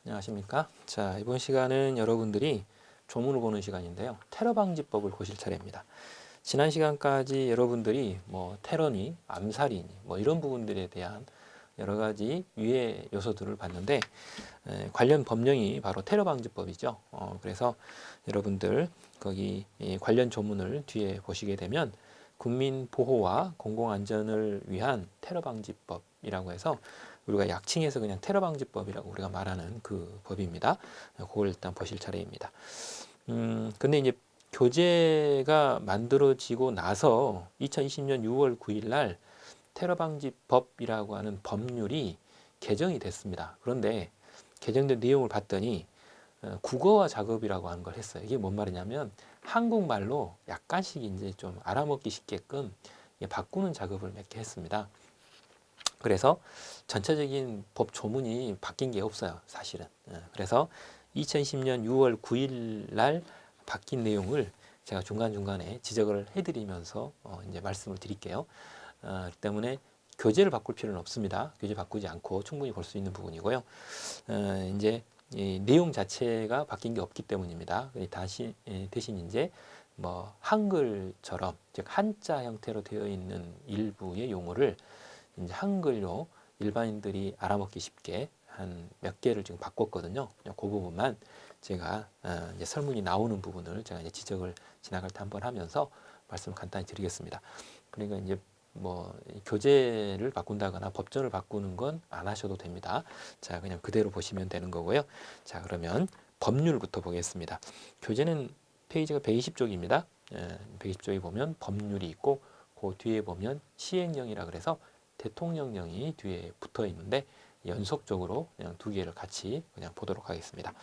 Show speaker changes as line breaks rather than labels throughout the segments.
안녕하십니까? 자, 이번 시간은 여러분들이 조문을 보는 시간인데요. 테러 방지법을 보실 차례입니다. 지난 시간까지 여러분들이 뭐 테러니, 암살이니 뭐 이런 부분들에 대한 여러 가지 유해 요소들을 봤는데 관련 법령이 바로 테러 방지법이죠. 그래서 여러분들 거기 관련 조문을 뒤에 보시게 되면 국민 보호와 공공 안전을 위한 테러 방지법이라고 해서 우리가 약칭해서 그냥 테러 방지법이라고 우리가 말하는 그 법입니다. 그걸 일단 보실 차례입니다. 근데 이제 교재가 만들어지고 나서 2020년 6월 9일 날 테러 방지법이라고 하는 법률이 개정이 됐습니다. 그런데 개정된 내용을 봤더니 국어화 작업이라고 하는 걸 했어요. 이게 뭔 말이냐면 한국말로 약간씩 이제 좀 알아먹기 쉽게끔 바꾸는 작업을 몇 개 했습니다. 그래서 전체적인 법 조문이 바뀐 게 없어요, 사실은. 그래서 2010년 6월 9일 날 바뀐 내용을 제가 중간중간에 지적을 해드리면서 이제 말씀을 드릴게요. 때문에 교재를 바꿀 필요는 없습니다. 교재 바꾸지 않고 충분히 볼 수 있는 부분이고요. 이제 이 내용 자체가 바뀐 게 없기 때문입니다. 대신 이제 뭐 한글처럼 즉 한자 형태로 되어 있는 일부의 용어를 이제 한글로 일반인들이 알아먹기 쉽게 한 몇 개를 지금 바꿨거든요. 그 부분만 제가 이제 설문이 나오는 부분을 제가 이제 지적을 지나갈 때 한번 하면서 말씀을 간단히 드리겠습니다. 그러니까 이제 뭐 교재를 바꾼다거나 법전을 바꾸는 건 안 하셔도 됩니다. 자, 그냥 그대로 보시면 되는 거고요. 자, 그러면 법률부터 보겠습니다. 교재는 페이지가 120쪽입니다. 120쪽에 보면 법률이 있고 그 뒤에 보면 시행령이라 그래서 대통령령이 뒤에 붙어 있는데 연속적으로 그냥 두 개를 같이 그냥 보도록 하겠습니다.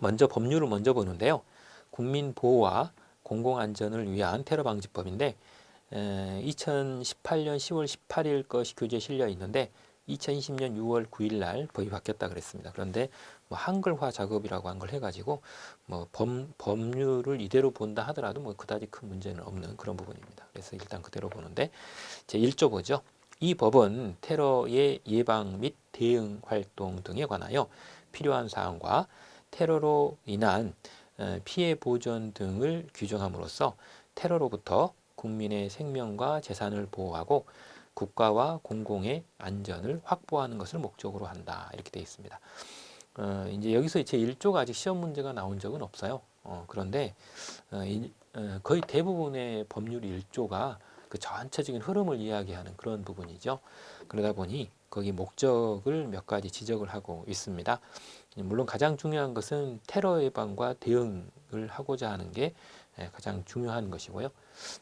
먼저 법률을 먼저 보는데요. 국민 보호와 공공 안전을 위한 테러 방지법인데 2018년 10월 18일 것이 교재에 실려 있는데 2020년 6월 9일 날 법이 바뀌었다 그랬습니다. 그런데 뭐 한글화 작업이라고 한 걸 해가지고 뭐 법률을 이대로 본다 하더라도 뭐 그다지 큰 문제는 없는 그런 부분입니다. 그래서 일단 그대로 보는데 제 1조 보죠. 이 법은 테러의 예방 및 대응 활동 등에 관하여 필요한 사항과 테러로 인한 피해 보전 등을 규정함으로써 테러로부터 국민의 생명과 재산을 보호하고 국가와 공공의 안전을 확보하는 것을 목적으로 한다. 이렇게 되어 있습니다. 이제 여기서 제 1조가 아직 시험 문제가 나온 적은 없어요. 그런데 거의 대부분의 법률 1조가 그 전체적인 흐름을 이야기하는 그런 부분이죠. 그러다 보니 거기 목적을 몇 가지 지적을 하고 있습니다. 물론 가장 중요한 것은 테러 예방과 대응을 하고자 하는 게 가장 중요한 것이고요.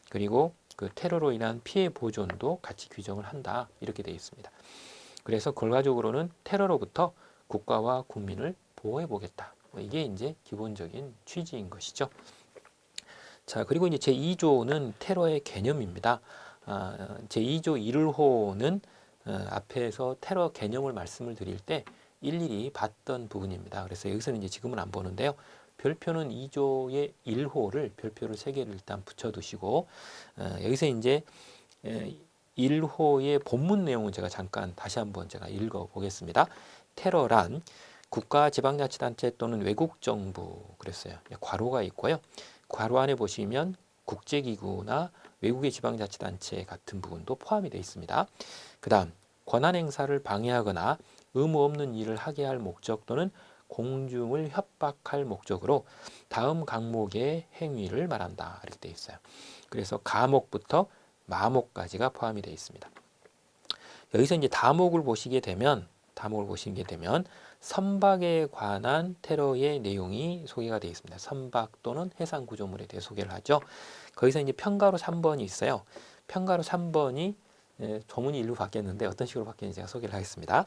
그리고 그 테러로 인한 피해 보존도 같이 규정을 한다. 이렇게 되어 있습니다. 그래서 결과적으로는 테러로부터 국가와 국민을 보호해 보겠다. 이게 이제 기본적인 취지인 것이죠. 자, 그리고 이제 제2조는 테러의 개념입니다. 제2조 1호는 앞에서 테러 개념을 말씀을 드릴 때 일일이 봤던 부분입니다. 그래서 여기서는 이제 지금은 안 보는데요. 별표는 2조의 1호를 별표를 3개를 일단 붙여두시고 여기서 이제 1호의 본문 내용을 제가 잠깐 다시 한번 제가 읽어보겠습니다. 테러란 국가지방자치단체 또는 외국정부 그랬어요. 괄호가 있고요. 괄호 안에 보시면 국제기구나 외국의 지방자치단체 같은 부분도 포함이 되어 있습니다. 그 다음 권한행사를 방해하거나 의무 없는 일을 하게 할 목적 또는 공중을 협박할 목적으로 다음 강목의 행위를 말한다. 이렇게 되어 있어요. 그래서 가목부터 마목까지가 포함이 되어 있습니다. 여기서 이제 다목을 보시게 되면 선박에 관한 테러의 내용이 소개가 되어 있습니다. 선박 또는 해상 구조물에 대해 소개를 하죠. 거기서 이제 편가로 3번이 있어요. 편가로 3번이 조문이 일부 바뀌었는데 어떤 식으로 바뀌는지 제가 소개를 하겠습니다.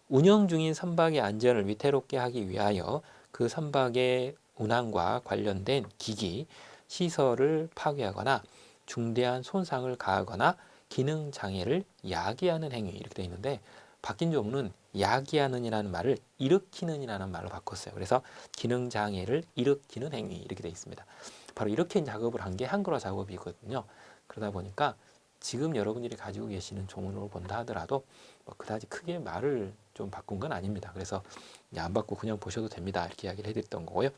운영 중인 선박의 안전을 위태롭게 하기 위하여 그 선박의 운항과 관련된 기기, 시설을 파괴하거나 중대한 손상을 가하거나 기능 장애를 야기하는 행위 이렇게 되어 있는데 바뀐 조문은 야기하는이라는 말을 일으키는이라는 말로 바꿨어요. 그래서 기능 장애를 일으키는 행위 이렇게 되어 있습니다. 바로 이렇게 작업을 한 게 한글화 작업이거든요. 그러다 보니까 지금 여러분들이 가지고 계시는 조문으로 본다 하더라도 뭐 그다지 크게 말을 좀 바꾼 건 아닙니다. 그래서 안 받고 그냥 보셔도 됩니다. 이렇게 이야기를 해드렸던 거고요.